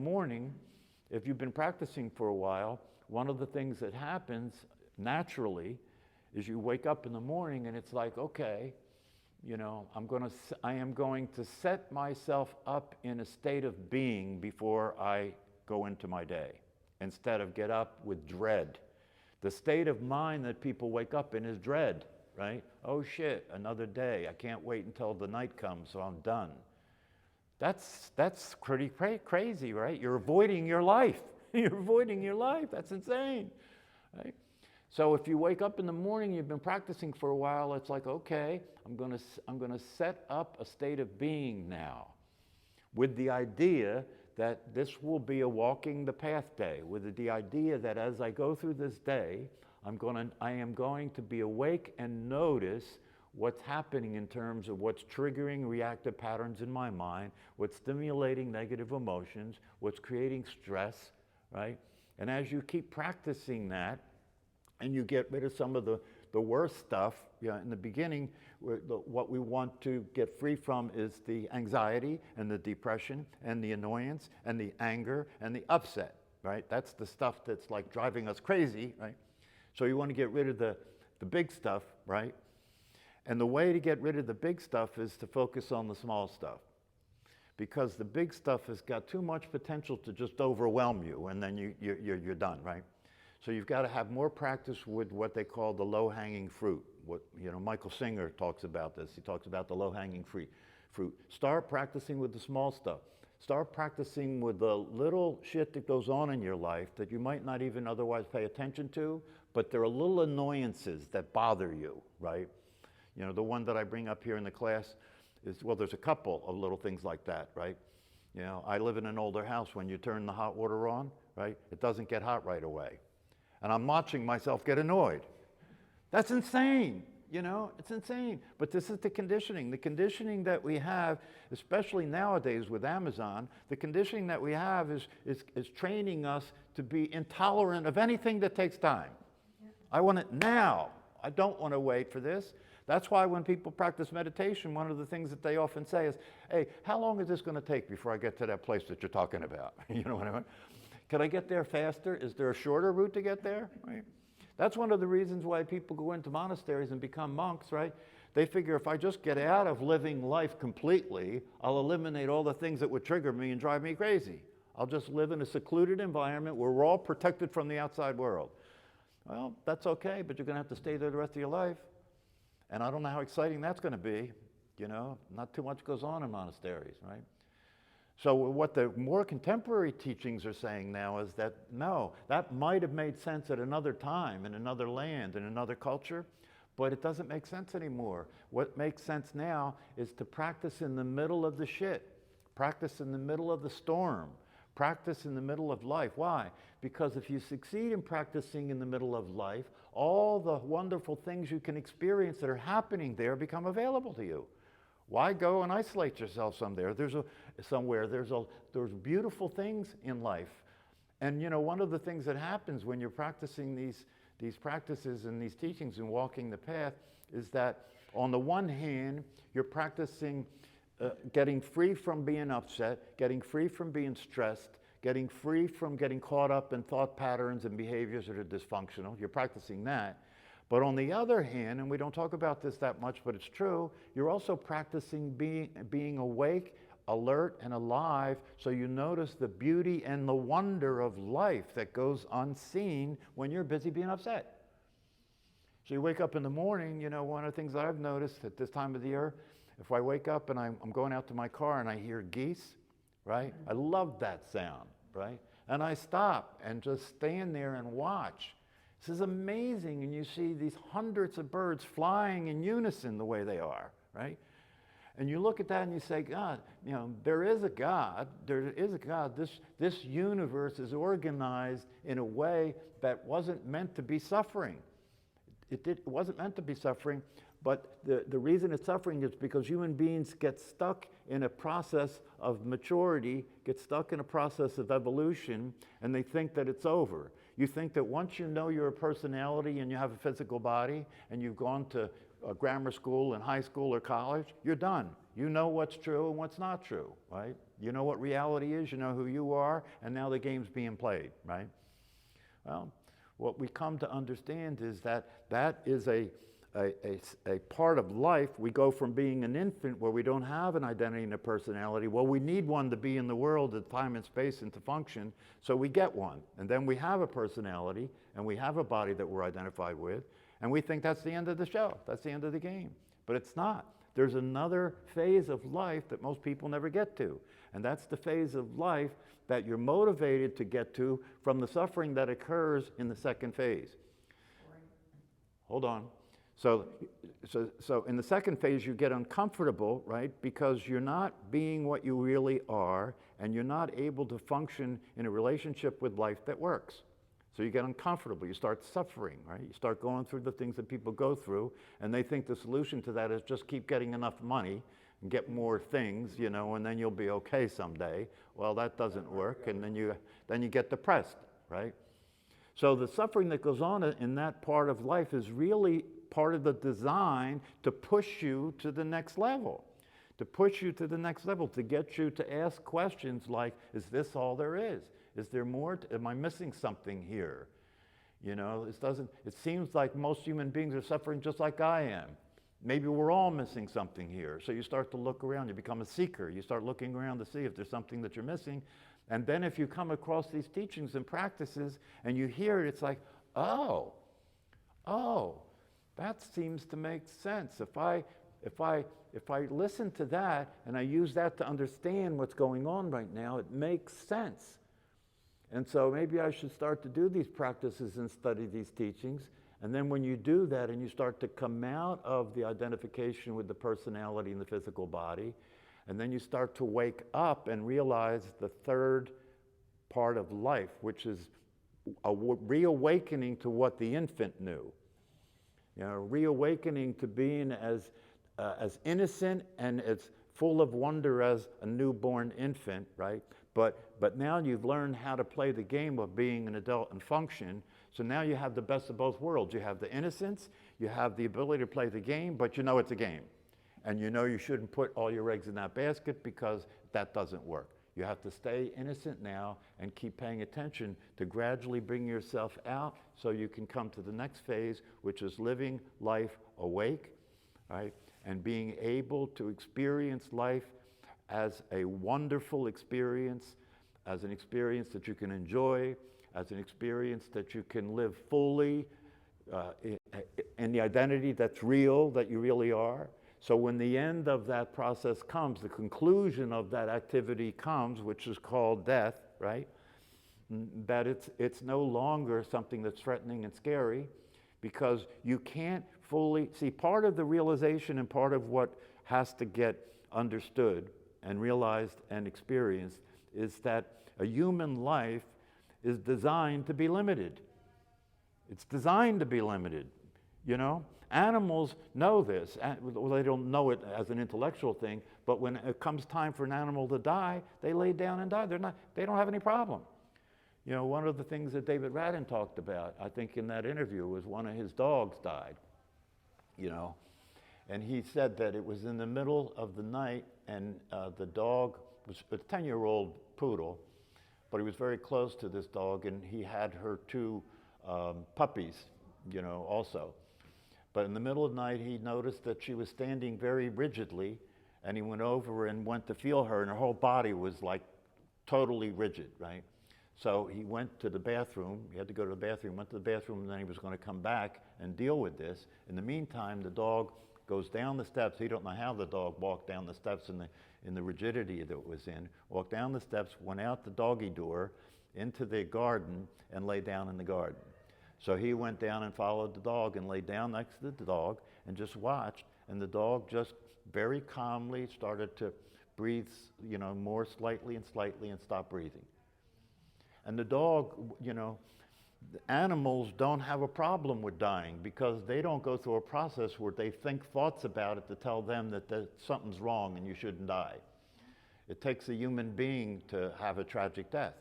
Morning, if you've been practicing for a while, one of the things that happens naturally is you wake up in the morning and it's like, okay, you know, I am going to set myself up in a state of being before I go into my day, instead of get up with dread. The state of mind that people wake up in is dread, right? Oh shit, another day. I can't wait until the night comes, so I'm done. That's pretty crazy, right? You're avoiding your life. You're avoiding your life. That's insane, right? So if you wake up in the morning, you've been practicing for a while, it's like, okay, I'm gonna set up a state of being now, with the idea that this will be a walking the path day, with the idea that as I go through this day, I am going to be awake and notice what's happening in terms of what's triggering reactive patterns in my mind, what's stimulating negative emotions, what's creating stress, right? And as you keep practicing that, and you get rid of some of the worst stuff, you know, in the beginning, what we want to get free from is the anxiety and the depression and the annoyance and the anger and the upset, right? That's the stuff that's like driving us crazy, right? So you want to get rid of the big stuff, right? And the way to get rid of the big stuff is to focus on the small stuff, because the big stuff has got too much potential to just overwhelm you, and then you're done, right? So you've got to have more practice with what they call the low-hanging fruit. What, you know, Michael Singer talks about this. He talks about the low-hanging fruit. Start practicing with the small stuff. Start practicing with the little shit that goes on in your life that you might not even otherwise pay attention to, but there are little annoyances that bother you, right? You know, the one that I bring up here in the class is, well, there's a couple of little things like that, right? You know, I live in an older house. When you turn the hot water on, right, it doesn't get hot right away. And I'm watching myself get annoyed. That's insane, you know, it's insane. But this is the conditioning. The conditioning that we have, especially nowadays with Amazon, the conditioning that we have is training us to be intolerant of anything that takes time. Yeah. I want it now. I don't want to wait for this. That's why when people practice meditation, one of the things that they often say is, hey, how long is this going to take before I get to that place that you're talking about? You know what I mean? Can I get there faster? Is there a shorter route to get there? Right? That's one of the reasons why people go into monasteries and become monks, right? They figure if I just get out of living life completely, I'll eliminate all the things that would trigger me and drive me crazy. I'll just live in a secluded environment where we're all protected from the outside world. Well, that's okay, but you're going to have to stay there the rest of your life. And I don't know how exciting that's going to be. You know, not too much goes on in monasteries, right? So what the more contemporary teachings are saying now is that, no, that might have made sense at another time, in another land, in another culture, but it doesn't make sense anymore. What makes sense now is to practice in the middle of the shit, practice in the middle of the storm, practice in the middle of life. Why? Because if you succeed in practicing in the middle of life, all the wonderful things you can experience that are happening there become available to you. Why go and isolate yourself somewhere? There's beautiful things in life. And you know, one of the things that happens when you're practicing these practices and these teachings and walking the path is that on the one hand, you're practicing getting free from being upset, getting free from being stressed, getting free from getting caught up in thought patterns and behaviors that are dysfunctional. You're practicing that. But on the other hand, and we don't talk about this that much, but it's true, you're also practicing being awake, alert, and alive, so you notice the beauty and the wonder of life that goes unseen when you're busy being upset. So you wake up in the morning, you know, one of the things that I've noticed at this time of the year, if I wake up and I'm going out to my car and I hear geese, right? I love that sound, right? And I stop and just stand there and watch. This is amazing, and you see these hundreds of birds flying in unison the way they are, right? And you look at that and you say, God, you know, there is a God. This universe is organized in a way that wasn't meant to be suffering. It wasn't meant to be suffering, but the reason it's suffering is because human beings get stuck in a process of maturity, get stuck in a process of evolution, and they think that it's over. You think that once you know you're a personality and you have a physical body and you've gone to grammar school and high school or college, you're done. You know what's true and what's not true, right? You know what reality is, you know who you are, and now the game's being played, right? Well, what we come to understand is that that is a part of life. We go from being an infant where we don't have an identity and a personality. Well, we need one to be in the world at time and space and to function, so we get one. And then we have a personality, and we have a body that we're identified with, and we think that's the end of the show, that's the end of the game. But it's not. There's another phase of life that most people never get to, and that's the phase of life that you're motivated to get to from the suffering that occurs in the second phase. Hold on. So in the second phase, you get uncomfortable, right? Because you're not being what you really are, and you're not able to function in a relationship with life that works. So you get uncomfortable, you start suffering, right? You start going through the things that people go through, and they think the solution to that is just keep getting enough money and get more things, you know, and then you'll be okay someday. Well, that doesn't work, and then you get depressed, right? So the suffering that goes on in that part of life is really part of the design to push you to the next level, to push you to the next level, to get you to ask questions like, is this all there is? Is there more? Am I missing something here? You know, it seems like most human beings are suffering just like I am. Maybe we're all missing something here. So you start to look around, you become a seeker. You start looking around to see if there's something that you're missing. And then if you come across these teachings and practices and you hear it, it's like, oh, that seems to make sense. If I listen to that and I use that to understand what's going on right now, it makes sense. And so maybe I should start to do these practices and study these teachings. And then when you do that and you start to come out of the identification with the personality and the physical body, and then you start to wake up and realize the third part of life, which is a reawakening to what the infant knew. You know, reawakening to being as innocent and as full of wonder as a newborn infant, right? But now you've learned how to play the game of being an adult and function. So now you have the best of both worlds. You have the innocence, you have the ability to play the game, but you know it's a game. And you know you shouldn't put all your eggs in that basket because that doesn't work. You have to stay innocent now and keep paying attention to gradually bring yourself out so you can come to the next phase, which is living life awake, right? And being able to experience life as a wonderful experience, as an experience that you can enjoy, as an experience that you can live fully in the identity that's real, that you really are. So when the end of that process comes, the conclusion of that activity comes, which is called death, right? That it's no longer something that's threatening and scary, because you can't fully see. Part of the realization and part of what has to get understood and realized and experienced is that a human life is designed to be limited. It's designed to be limited, you know? Animals know this. Well, they don't know it as an intellectual thing, but when it comes time for an animal to die, they lay down and die. They don't have any problem. You know, one of the things that David Radin talked about, I think in that interview, was one of his dogs died, you know? And he said that it was in the middle of the night, and the dog was a 10-year-old poodle, but he was very close to this dog, and he had her two puppies, you know, also. But in the middle of the night, he noticed that she was standing very rigidly, and he went over and went to feel her, and her whole body was like totally rigid, right? So he went to the bathroom. He had to go to the bathroom, went to the bathroom, and then he was going to come back and deal with this. In the meantime, the dog goes down the steps. He don't know how the dog walked down the steps in the rigidity that it was in. Walked down the steps, went out the doggy door, into the garden, and lay down in the garden. So he went down and followed the dog and lay down next to the dog and just watched. And the dog just very calmly started to breathe, you know, more slightly and stop breathing. And the dog, you know, animals don't have a problem with dying because they don't go through a process where they think thoughts about it to tell them that something's wrong and you shouldn't die. It takes a human being to have a tragic death.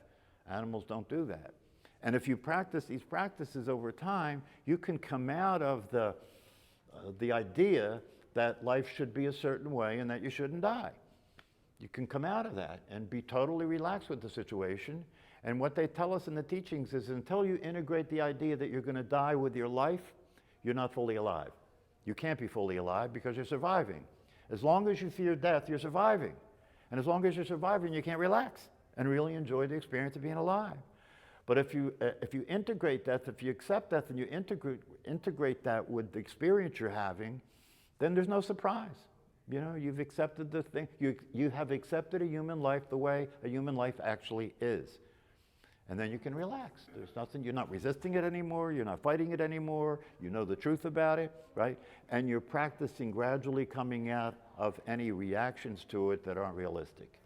Animals don't do that. And if you practice these practices over time, you can come out of the idea that life should be a certain way and that you shouldn't die. You can come out of that and be totally relaxed with the situation. And what they tell us in the teachings is until you integrate the idea that you're going to die with your life, you're not fully alive. You can't be fully alive because you're surviving. As long as you fear death, you're surviving. And as long as you're surviving, you can't relax and really enjoy the experience of being alive. But if you integrate death, if you accept death and you integrate that with the experience you're having, then there's no surprise. You know, you've accepted the thing. You have accepted a human life the way a human life actually is. And then you can relax. There's nothing, you're not resisting it anymore, you're not fighting it anymore, you know the truth about it, right? And you're practicing gradually coming out of any reactions to it that aren't realistic.